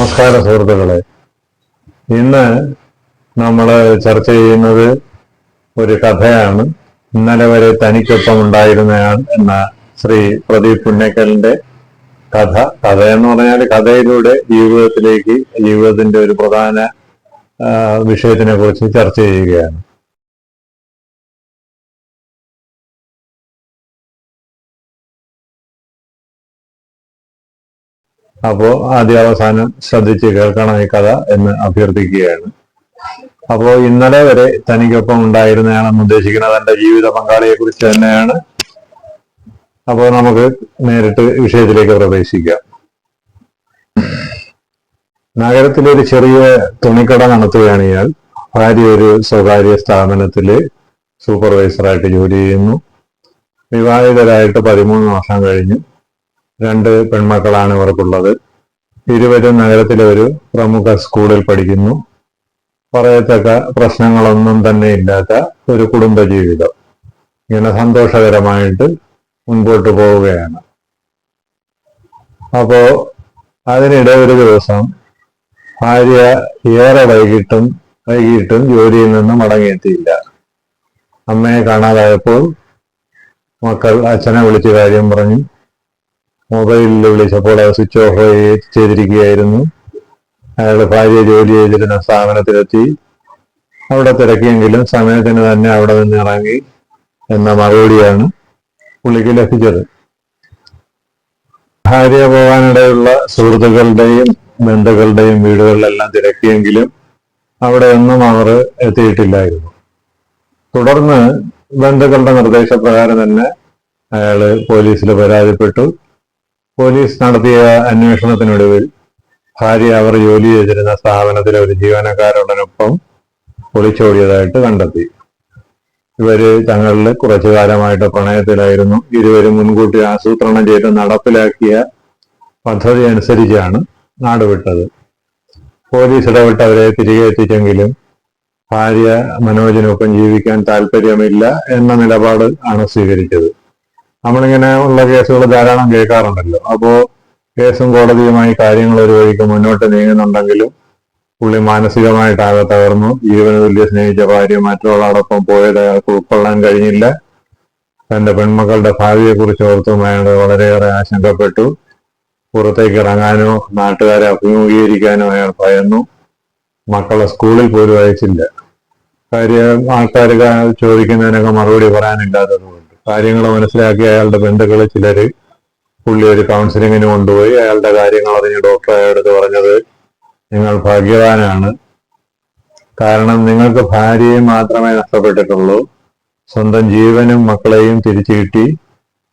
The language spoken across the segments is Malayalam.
നമസ്കാര സുഹൃത്തുക്കളെ, ഇന്ന് നമ്മൾ ചർച്ച ചെയ്യുന്നത് ഒരു കഥയാണ്. ഇന്നലെ വരെ തനിക്കൊപ്പം ഉണ്ടായിരുന്നയാൾ എന്ന ശ്രീ പ്രദീപ് പുന്നക്കലിന്റെ കഥ. കഥയെന്ന് പറഞ്ഞാൽ കഥയിലൂടെ ജീവിതത്തിന്റെ ഒരു പ്രധാന വിഷയത്തിനെ കുറിച്ച് ചർച്ച ചെയ്യുകയാണ്. അപ്പോ ആദ്യാവസാനം ശ്രദ്ധിച്ച് കേൾക്കണം ഈ കഥ എന്ന് അഭ്യർത്ഥിക്കുകയാണ്. അപ്പോ ഇന്നലെ വരെ തനിക്കൊപ്പം ഉണ്ടായിരുന്നയാണെന്ന് ഉദ്ദേശിക്കുന്നത് തന്റെ ജീവിത പങ്കാളിയെ കുറിച്ച് തന്നെയാണ്. അപ്പോൾ നമുക്ക് നേരിട്ട് വിഷയത്തിലേക്ക് പ്രവേശിക്കാം. നഗരത്തിലൊരു ചെറിയ തുണിക്കട നടത്തുകയാണ് ഇയാൾ. ഭാര്യ ഒരു സ്വകാര്യ സ്ഥാപനത്തില് സൂപ്പർവൈസറായിട്ട് ജോലി ചെയ്യുന്നു. വിവാഹിതരായിട്ട് 13 വർഷം കഴിഞ്ഞു. 2 പെൺമക്കളാണ് ഇവർക്കുള്ളത്. ഇരുവരും നഗരത്തിലെ ഒരു പ്രമുഖ സ്കൂളിൽ പഠിക്കുന്നു. പറയത്തക്ക പ്രശ്നങ്ങളൊന്നും തന്നെ ഇല്ലാത്ത ഒരു കുടുംബജീവിതം ഇങ്ങനെ സന്തോഷകരമായിട്ട് മുൻപോട്ട് പോവുകയാണ്. അപ്പോ അതിനിടെ ഒരു ദിവസം ഭാര്യ ഏറെ വൈകിട്ടും ജോലിയിൽ നിന്ന് മടങ്ങിയെത്തിയില്ല. അമ്മയെ കാണാതായപ്പോൾ മക്കൾ അച്ഛനെ വിളിച്ച് കാര്യം പറഞ്ഞു. മൊബൈലിൽ വിളിച്ചപ്പോൾ അത് സ്വിച്ച് ഓഫ് ചെയ്തിരിക്കുകയായിരുന്നു. അയാൾ ഭാര്യ ജോലി ചെയ്തിരുന്ന സ്ഥാപനത്തിലെത്തി. അവിടെ തിരക്കിയെങ്കിലും സമയത്തിന് തന്നെ അവിടെ നിന്ന് ഇറങ്ങി എന്ന മറുപടിയാണ് പുള്ളിക്ക് ലഭിച്ചത്. ഭാര്യ പോകാനിടയുള്ള സുഹൃത്തുക്കളുടെയും ബന്ധുക്കളുടെയും വീടുകളിലെല്ലാം തിരക്കിയെങ്കിലും അവിടെ ഒന്നും അവർ എത്തിയിട്ടില്ലായിരുന്നു. തുടർന്ന് ബന്ധുക്കളുടെ നിർദ്ദേശപ്രകാരം തന്നെ അയാള് പോലീസിൽ പരാതിപ്പെട്ടു. പോലീസ് നടത്തിയ അന്വേഷണത്തിനൊടുവിൽ ഭാര്യ അവർ ജോലി ചെയ്തിരുന്ന സ്ഥാപനത്തിലെ ഒരു ജീവനക്കാരോടൊപ്പം ഒളിച്ചോടിയതായിട്ട് കണ്ടെത്തി. ഇവര് തങ്ങളിൽ കുറച്ചു കാലമായിട്ട് പ്രണയത്തിലായിരുന്നു. ഇരുവരും മുൻകൂട്ടി ആസൂത്രണം ചെയ്ത് നടപ്പിലാക്കിയ പദ്ധതി അനുസരിച്ചാണ് നാടുവിട്ടത്. പോലീസ് ഇടപെട്ട് അവരെ തിരികെ എത്തിച്ചെങ്കിലും ഭാര്യ മനോജിനൊപ്പം ജീവിക്കാൻ താല്പര്യമില്ല എന്ന നിലപാട് ആണ് സ്വീകരിച്ചത്. നമ്മളിങ്ങനെ ഉള്ള കേസുകൾ ധാരാളം കേൾക്കാറുണ്ടല്ലോ. അപ്പോ കേസും കോടതിയുമായി കാര്യങ്ങൾ ഒരു വഴിക്ക് മുന്നോട്ട് നീങ്ങുന്നുണ്ടെങ്കിലും പുള്ളി മാനസികമായിട്ടാകെ തകർന്നു. ജീവന് തുല്യ സ്നേഹിച്ച ഭാര്യ മറ്റൊരാളോടൊപ്പം പോയത് അയാൾക്ക് ഉൾക്കൊള്ളാൻ കഴിഞ്ഞില്ല. തന്റെ പെൺമക്കളുടെ ഭാവിയെക്കുറിച്ച് ഓർത്തും അയാൾ വളരെയേറെ ആശങ്കപ്പെട്ടു. പുറത്തേക്ക് ഇറങ്ങാനോ നാട്ടുകാരെ അഭിമുഖീകരിക്കാനോ അയാൾ ഭയന്നു. മക്കളെ സ്കൂളിൽ പോലും അയച്ചില്ല. ആൾക്കാർ ചോദിക്കുന്നതിനൊക്കെ മറുപടി പറയാനില്ലാത്തതുകൊണ്ട് കാര്യങ്ങൾ മനസ്സിലാക്കി അയാളുടെ ബന്ധുക്കൾ ചിലര് പുള്ളി ഒരു കൗൺസിലിങ്ങിന് കൊണ്ടുപോയി. അയാളുടെ കാര്യങ്ങൾ അറിഞ്ഞ് ഡോക്ടർ അയാളടുത്ത് പറഞ്ഞത്, നിങ്ങൾ ഭാഗ്യവാനാണ്, കാരണം നിങ്ങൾക്ക് ഭാര്യയെ മാത്രമേ നഷ്ടപ്പെട്ടിട്ടുള്ളൂ. സ്വന്തം ജീവനും മക്കളെയും തിരിച്ചു കിട്ടി.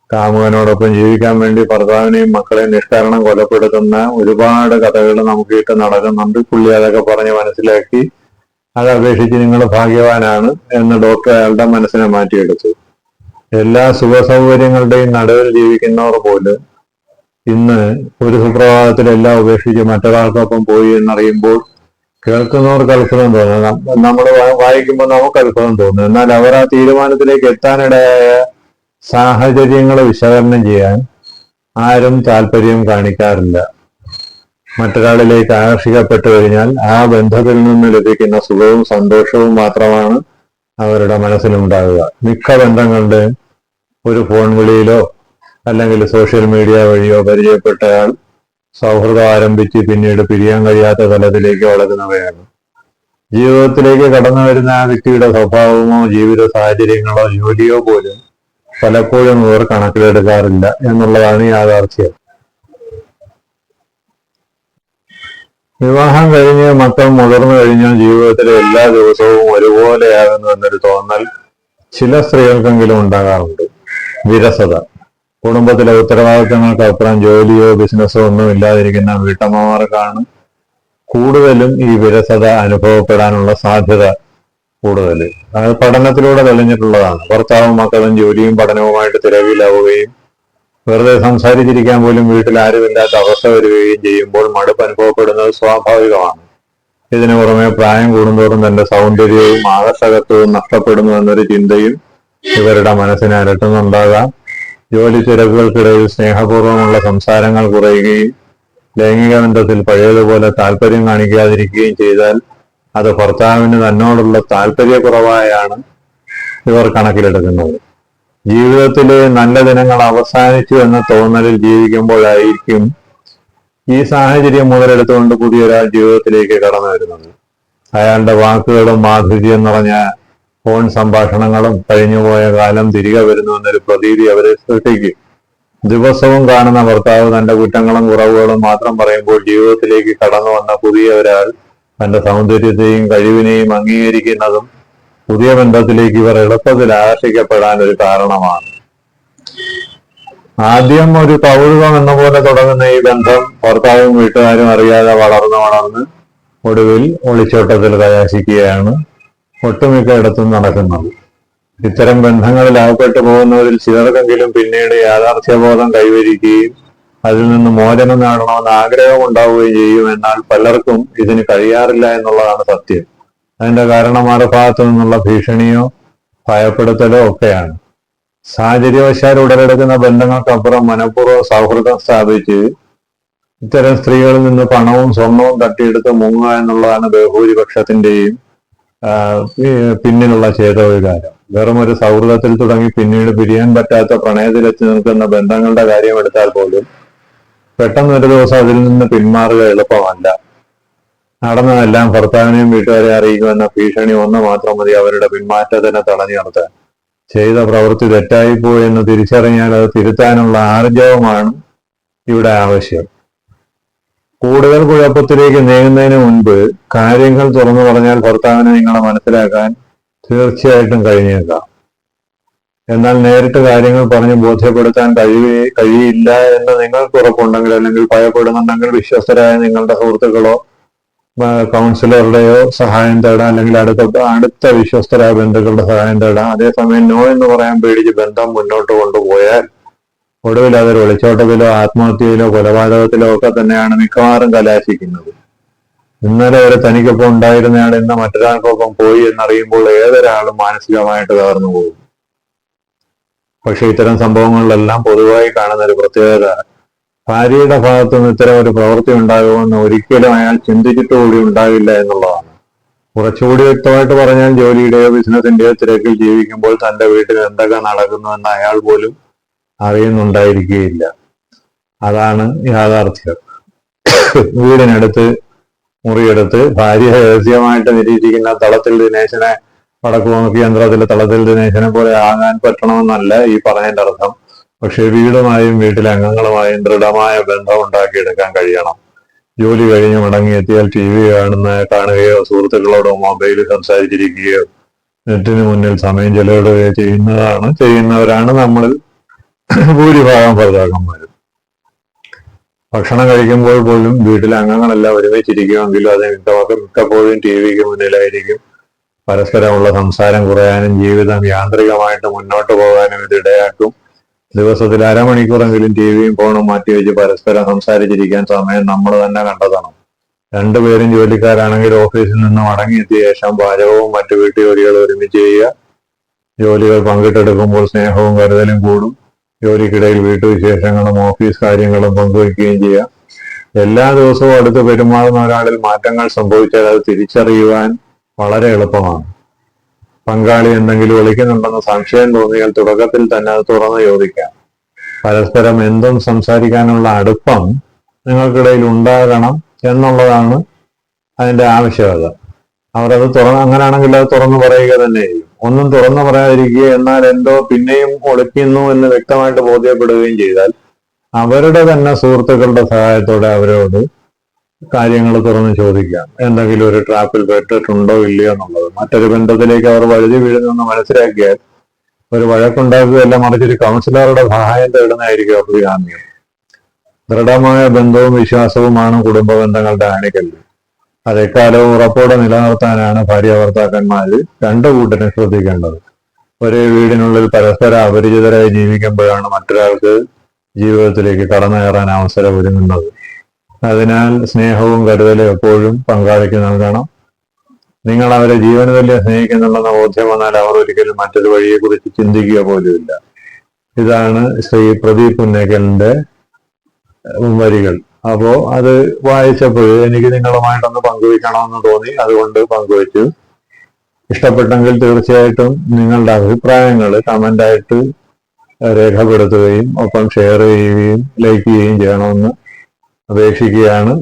കാമുകനോടൊപ്പം ജീവിക്കാൻ വേണ്ടി ഭർത്താവിനെയും മക്കളെയും നിഷ്കാരണം കൊലപ്പെടുത്തുന്ന ഒരുപാട് കഥകൾ നമുക്ക് ഇട്ട് നടക്കുന്നുണ്ട്. പുള്ളി അതൊക്കെ പറഞ്ഞ് മനസ്സിലാക്കി അത് അപേക്ഷിച്ച് നിങ്ങൾ ഭാഗ്യവാനാണ് എന്ന് ഡോക്ടർ അയാളുടെ മനസ്സിനെ മാറ്റിയെടുത്തു. എല്ലാ സുഖസൗകര്യങ്ങളുടെയും നടുവിൽ ജീവിക്കുന്നവർ പോലും ഇന്ന് ഒരു സുപ്രഭാതത്തിൽ എല്ലാം ഉപേക്ഷിച്ച് മറ്റൊരാൾക്കൊപ്പം പോയി എന്നറിയുമ്പോൾ കേൾക്കുന്നവർക്ക് അത്ഭുതം തോന്നുന്നു. നമ്മൾ വായിക്കുമ്പോൾ നമുക്ക് അത്ഭുതം തോന്നുന്നു. എന്നാൽ അവർ ആ തീരുമാനത്തിലേക്ക് എത്താനിടയായ സാഹചര്യങ്ങൾ വിശകലനം ചെയ്യാൻ ആരും താല്പര്യം കാണിക്കാറില്ല. മറ്റൊരാളിലേക്ക് ആകർഷിക്കപ്പെട്ടു കഴിഞ്ഞാൽ ആ ബന്ധത്തിൽ നിന്ന് ലഭിക്കുന്ന സുഖവും സന്തോഷവും മാത്രമാണ് അവരുടെ മനസ്സിലുണ്ടാകുക. മിക്ക ബന്ധങ്ങളുടെയും ഒരു ഫോൺ വിളിയിലോ അല്ലെങ്കിൽ സോഷ്യൽ മീഡിയ വഴിയോ പരിചയപ്പെട്ടയാൾ സൗഹൃദം ആരംഭിച്ച് പിന്നീട് പിരിയാൻ കഴിയാത്ത തലത്തിലേക്ക് വളരുന്നവയാണ്. ജീവിതത്തിലേക്ക് കടന്നു വരുന്ന ആ വ്യക്തിയുടെ സ്വഭാവമോ ജീവിത സാഹചര്യങ്ങളോ ജോലിയോ പോലും പലപ്പോഴും ഇവർ കണക്കിലെടുക്കാറില്ല എന്നുള്ളതാണ് യാഥാർത്ഥ്യം. വിവാഹം കഴിഞ്ഞ് മക്കൾ മുതിർന്നു കഴിഞ്ഞാൽ ജീവിതത്തിലെ എല്ലാ ദിവസവും ഒരുപോലെയാകുന്നു എന്നൊരു തോന്നൽ ചില സ്ത്രീകൾക്കെങ്കിലും ഉണ്ടാകാറുണ്ട്. വിരസത. കുടുംബത്തിലെ ഉത്തരവാദിത്തങ്ങൾക്ക് അപ്പുറം ജോലിയോ ബിസിനസ്സോ ഒന്നും ഇല്ലാതിരിക്കുന്ന വീട്ടമ്മമാർക്കാണ് കൂടുതലും ഈ വിരസത അനുഭവപ്പെടാനുള്ള സാധ്യത കൂടുതൽ. അത് പഠനത്തിലൂടെ തെളിഞ്ഞിട്ടുള്ളതാണ്. ഭർത്താവും മക്കളും ജോലിയും പഠനവുമായിട്ട് തിരക്കിലാവുകയും വെറുതെ സംസാരിച്ചിരിക്കാൻ പോലും വീട്ടിൽ ആരുമില്ലാത്ത അവസ്ഥ വരികയും ചെയ്യുമ്പോൾ മടുപ്പ് അനുഭവപ്പെടുന്നത് സ്വാഭാവികമാണ്. ഇതിനു പുറമെ പ്രായം കൂടുന്തോറും തന്റെ സൗന്ദര്യവും ആകർഷകത്വവും നഷ്ടപ്പെടുന്നു എന്നൊരു ചിന്തയും ഇവരുടെ മനസ്സിനെ അലട്ടുന്നുണ്ടാകാം. ജോലി തിരക്കുകൾക്കിടയിൽ സ്നേഹപൂർവ്വമുള്ള സംസാരങ്ങൾ കുറയുകയും ലൈംഗിക ബന്ധത്തിൽ പഴയതുപോലെ താല്പര്യം കാണിക്കാതിരിക്കുകയും ചെയ്താൽ അത് ഭർത്താവിന് തന്നോടുള്ള താല്പര്യക്കുറവായാണ് ഇവർ കണക്കിലെടുക്കുന്നത്. ജീവിതത്തിലെ നല്ല ദിനങ്ങൾ അവസാനിച്ചു എന്ന തോന്നലിൽ ജീവിക്കുമ്പോഴായിരിക്കും ഈ സാഹചര്യം മുതലെടുത്തുകൊണ്ട് പുതിയൊരാൾ ജീവിതത്തിലേക്ക് കടന്നു വരുന്നത്. അയാളുടെ വാക്കുകളും മാധുര്യം നിറഞ്ഞ ഫോൺ സംഭാഷണങ്ങളും കഴിഞ്ഞുപോയ കാലം തിരികെ വരുന്നു എന്നൊരു പ്രതീതി അവരെ സൃഷ്ടിക്കും. ദിവസവും കാണുന്ന ഭർത്താവ് തന്റെ കുറ്റങ്ങളും കുറവുകളും മാത്രം പറയുമ്പോൾ ജീവിതത്തിലേക്ക് കടന്നു വന്ന പുതിയ ഒരാൾ തന്റെ സൗന്ദര്യത്തെയും കഴിവിനെയും അംഗീകരിക്കുന്നതും പുതിയ ബന്ധത്തിലേക്ക് ഇവർ എളുപ്പത്തിൽ ആകർഷിക്കപ്പെടാൻ ഒരു കാരണമാണ്. ആദ്യം ഒരു കൗതുകം എന്ന പോലെ തുടങ്ങുന്ന ഈ ബന്ധം ഭർത്താവും വീട്ടുകാരും അറിയാതെ വളർന്ന് ഒടുവിൽ ഒളിച്ചോട്ടത്തിൽ കലാശിക്കുകയാണ് ഒട്ടുമിക്ക ഇടത്തും നടക്കുന്നത്. ഇത്തരം ബന്ധങ്ങളിൽ അകപ്പെട്ടു പോകുന്നവരിൽ ചിലർക്കെങ്കിലും പിന്നീട് യാഥാർത്ഥ്യബോധം കൈവരിക്കുകയും അതിൽ നിന്ന് മോചനം നേടണമെന്ന് ആഗ്രഹം ഉണ്ടാവുകയും ചെയ്യും. എന്നാൽ പലർക്കും ഇതിന് കഴിയാറില്ല എന്നുള്ളതാണ് സത്യം. അതിന്റെ കാരണം മറുഭാഗത്തു നിന്നുള്ള ഭീഷണിയോ ഭയപ്പെടുത്തലോ ഒക്കെയാണ്. സാഹചര്യവശാൽ ഉടലെടുക്കുന്ന ബന്ധങ്ങൾക്കപ്പുറം മനഃപൂർവ്വം സൗഹൃദം സ്ഥാപിച്ച് ഇത്തരം സ്ത്രീകളിൽ നിന്ന് പണവും സ്വർണവും തട്ടിയെടുത്ത് മുങ്ങുക എന്നുള്ളതാണ് ബഹുഭൂരിപക്ഷത്തിന്റെയും പിന്നിലുള്ള ചേതോവികാരം. വെറും ഒരു സൗഹൃദത്തിൽ തുടങ്ങി പിന്നീട് പിരിയാൻ പറ്റാത്ത പ്രണയത്തിലെത്തി നിൽക്കുന്ന ബന്ധങ്ങളുടെ കാര്യം എടുത്താൽ പോലും പെട്ടെന്നൊരു ദിവസം അതിൽ നിന്ന് പിന്മാറുക എളുപ്പമല്ല. നടന്നതെല്ലാം ഭർത്താവിനെയും വീട്ടുകാരെ അറിയിക്കുമെന്ന ഭീഷണി ഒന്ന് മാത്രം മതി അവരുടെ പിന്മാറ്റത്തിനെ തടഞ്ഞു നിർത്താൻ. ചെയ്ത പ്രവൃത്തി തെറ്റായിപ്പോയി എന്ന് തിരിച്ചറിഞ്ഞാൽ അത് തിരുത്താനുള്ള ആർജവമാണ് ഇവിടെ ആവശ്യം. കൂടുതൽ കുഴപ്പത്തിലേക്ക് നീങ്ങുന്നതിന് മുൻപ് കാര്യങ്ങൾ തുറന്നു പറഞ്ഞാൽ ഭർത്താവിനെ നിങ്ങളെ മനസ്സിലാക്കാൻ തീർച്ചയായിട്ടും കഴിഞ്ഞേക്കാം. എന്നാൽ നേരിട്ട് കാര്യങ്ങൾ പറഞ്ഞ് ബോധ്യപ്പെടുത്താൻ കഴിയില്ല എന്ന് നിങ്ങൾക്ക് ഉറപ്പുണ്ടെങ്കിൽ, അല്ലെങ്കിൽ ഭയപ്പെടുന്നുണ്ടെങ്കിൽ, വിശ്വസ്തരായ നിങ്ങളുടെ സുഹൃത്തുക്കളോ കൗൺസിലറുടെയോ സഹായം തേടാം, അല്ലെങ്കിൽ അടുത്ത വിശ്വസ്തരായ ബന്ധുക്കളുടെ സഹായം തേടാം. അതേസമയം നോ എന്ന് പറയാൻ പേടിച്ച് ബന്ധം മുന്നോട്ട് കൊണ്ടുപോയാൽ ഒടുവിൽ അതൊരു ഒളിച്ചോട്ടത്തിലോ ആത്മഹത്യയിലോ കൊലപാതകത്തിലോ ഒക്കെ തന്നെയാണ് മിക്കവാറും കലാശിക്കുന്നത്. ഇന്നലെ വരെ തനിക്കൊപ്പം ഉണ്ടായിരുന്നയാൾ ഇന്ന് മറ്റൊരാൾക്കൊപ്പം പോയി എന്നറിയുമ്പോൾ ഏതൊരാളും മാനസികമായിട്ട് തകർന്നു പോകും. പക്ഷെ ഇത്തരം സംഭവങ്ങളിലെല്ലാം പൊതുവായി കാണുന്ന ഒരു പ്രത്യേകത, ഭാര്യയുടെ ഭാഗത്തുനിന്ന് ഇത്തരം ഒരു പ്രവൃത്തി ഉണ്ടാകുമെന്ന് ഒരിക്കലും അയാൾ ചിന്തിച്ചിട്ടുകൂടി ഉണ്ടാകില്ല എന്നുള്ളതാണ്. കുറച്ചുകൂടി വ്യക്തമായിട്ട് പറഞ്ഞാൽ, ജോലിയുടെയോ ബിസിനസിന്റെയോ തിരക്കിൽ ജീവിക്കുമ്പോൾ തന്റെ വീട്ടിൽ എന്തൊക്കെ നടക്കുന്നുവെന്ന് അയാൾ പോലും അറിയുന്നുണ്ടായിരിക്കുകയില്ല. അതാണ് യാഥാർത്ഥ്യം. വീടിനടുത്ത് മുറിയെടുത്ത് ഭാര്യ രഹസ്യമായിട്ട് നിരീക്ഷിക്കുന്ന തളത്തിൽ ദിനേശനെ, വടക്കു നോക്കി യന്ത്രത്തിലെ തളത്തിൽ ദിനേശനെ പോലെ ആകാൻ പറ്റണമെന്നല്ല ഈ പറഞ്ഞതിന്റെ അർത്ഥം. പക്ഷെ വീടുമായും വീട്ടിലെ അംഗങ്ങളുമായും ദൃഢമായ ബന്ധം ഉണ്ടാക്കിയെടുക്കാൻ കഴിയണം. ജോലി കഴിഞ്ഞ് മടങ്ങിയെത്തിയാൽ TV കാണുകയോ സുഹൃത്തുക്കളോടോ മൊബൈലിൽ സംസാരിച്ചിരിക്കുകയോ നെറ്റിന് മുന്നിൽ സമയം ചെലവിടുകയോ ചെയ്യുന്നവരാണ് നമ്മളിൽ ഭൂരിഭാഗം ഭർത്താക്കന്മാരും. ഭക്ഷണം കഴിക്കുമ്പോൾ പോലും വീട്ടിലെ അംഗങ്ങളെല്ലാം ഒരുമിച്ചിരിക്കുമെങ്കിലും അത് മിക്കപ്പോഴും TV മുന്നിലായിരിക്കും. പരസ്പരമുള്ള സംസാരം കുറയാനും ജീവിതം യാന്ത്രികമായിട്ട് മുന്നോട്ട് പോകാനും ഇതിടയാക്കും. ദിവസത്തിൽ അരമണിക്കൂറെങ്കിലും TVയും ഫോണും മാറ്റിവെച്ച് പരസ്പരം സംസാരിച്ചിരിക്കാൻ സമയം നമ്മൾ തന്നെ കണ്ടെത്തണം. രണ്ടുപേരും ജോലിക്കാരാണെങ്കിൽ ഓഫീസിൽ നിന്ന് മടങ്ങിയെത്തിയ ശേഷം പാചകവും മറ്റു വീട്ടുജോലികളും ഒരുമിച്ച് ചെയ്യുക. ജോലികൾ പങ്കിട്ടെടുക്കുമ്പോൾ സ്നേഹവും കരുതലും കൂടും. ജോലിക്കിടയിൽ വീട്ടുവിശേഷങ്ങളും ഓഫീസ് കാര്യങ്ങളും പങ്കുവയ്ക്കുകയും ചെയ്യുക. എല്ലാ ദിവസവും അടുത്ത് പെരുമാറുന്ന ഒരാളിൽ മാറ്റങ്ങൾ സംഭവിച്ചാൽ അത് തിരിച്ചറിയുവാൻ വളരെ എളുപ്പമാണ്. പങ്കാളി എന്തെങ്കിലും ഒളിക്കുന്നുണ്ടെന്ന് സംശയം തോന്നിയാൽ തുടക്കത്തിൽ തന്നെ അത് തുറന്ന് ചോദിക്കാം. പരസ്പരം എന്തും സംസാരിക്കാനുള്ള അടുപ്പം നിങ്ങൾക്കിടയിൽ ഉണ്ടാകണം എന്നുള്ളതാണ് അതിന്റെ ആവശ്യകത. അങ്ങനെയാണെങ്കിൽ അത് തുറന്നു പറയുക തന്നെ ചെയ്യും. ഒന്നും തുറന്നു പറയാതിരിക്കുക, എന്നാൽ എന്തോ പിന്നെയും ഒളിക്കുന്നു എന്ന് വ്യക്തമായിട്ട് ബോധ്യപ്പെടുകയും ചെയ്താൽ അവരുടെ തന്നെ സുഹൃത്തുക്കളുടെ സഹായത്തോടെ അവരോട് കാര്യങ്ങൾ തുറന്ന് ചോദിക്കാം. എന്തെങ്കിലും ഒരു ട്രാപ്പിൽ പെട്ടിട്ടുണ്ടോ ഇല്ലയോ എന്നുള്ളത്. മറ്റൊരു ബന്ധത്തിലേക്ക് അവർ വഴുതി വീഴുന്നെന്ന് മനസ്സിലാക്കിയാൽ ഒരു വഴക്കുണ്ടാക്കുകയല്ല, മറിച്ചൊരു കൗൺസിലറുടെ സഹായം തേടുന്നതായിരിക്കും അഭികാമ്യം. ദൃഢമായ ബന്ധവും വിശ്വാസവുമാണ് കുടുംബ ബന്ധങ്ങളുടെ ആണിക്കല്ല്. അതെക്കാലവും ഉറപ്പോടെ നിലനിർത്താനാണ് ഭാര്യ ഭർത്താക്കന്മാര് രണ്ടു കൂട്ടരും ശ്രദ്ധിക്കേണ്ടത്. ഒരേ വീടിനുള്ളിൽ പരസ്പരം അപരിചിതരായി ജീവിക്കുമ്പോഴാണ് മറ്റൊരാൾക്ക് ജീവിതത്തിലേക്ക് കടന്നു കയറാൻ അവസരം ഒരുങ്ങുന്നത്. അതിനാൽ സ്നേഹവും കരുതലും എപ്പോഴും പങ്കാളിക്ക് നൽകണം. നിങ്ങൾ അവരെ ജീവന് തുല്യം സ്നേഹിക്കുന്നുണ്ടെന്ന ബോധ്യം വന്നാൽ അവർ ഒരിക്കലും മറ്റൊരു വഴിയെക്കുറിച്ച് ചിന്തിക്കുക പോലുമില്ല. ഇതാണ് ശ്രീ പ്രദീപ് പുന്നേക്കലിന്റെ വരികൾ. അപ്പോ അത് വായിച്ചപ്പോൾ എനിക്ക് നിങ്ങളുമായിട്ടൊന്ന് പങ്കുവയ്ക്കണമെന്ന് തോന്നി, അതുകൊണ്ട് പങ്കുവച്ചു. ഇഷ്ടപ്പെട്ടെങ്കിൽ തീർച്ചയായിട്ടും നിങ്ങളുടെ അഭിപ്രായങ്ങൾ കമന്റായിട്ട് രേഖപ്പെടുത്തുകയും ഒപ്പം ഷെയർ ചെയ്യുകയും ലൈക്ക് ചെയ്യുകയും ചെയ്യണമെന്ന് അപേക്ഷിക്കുകയാണ്.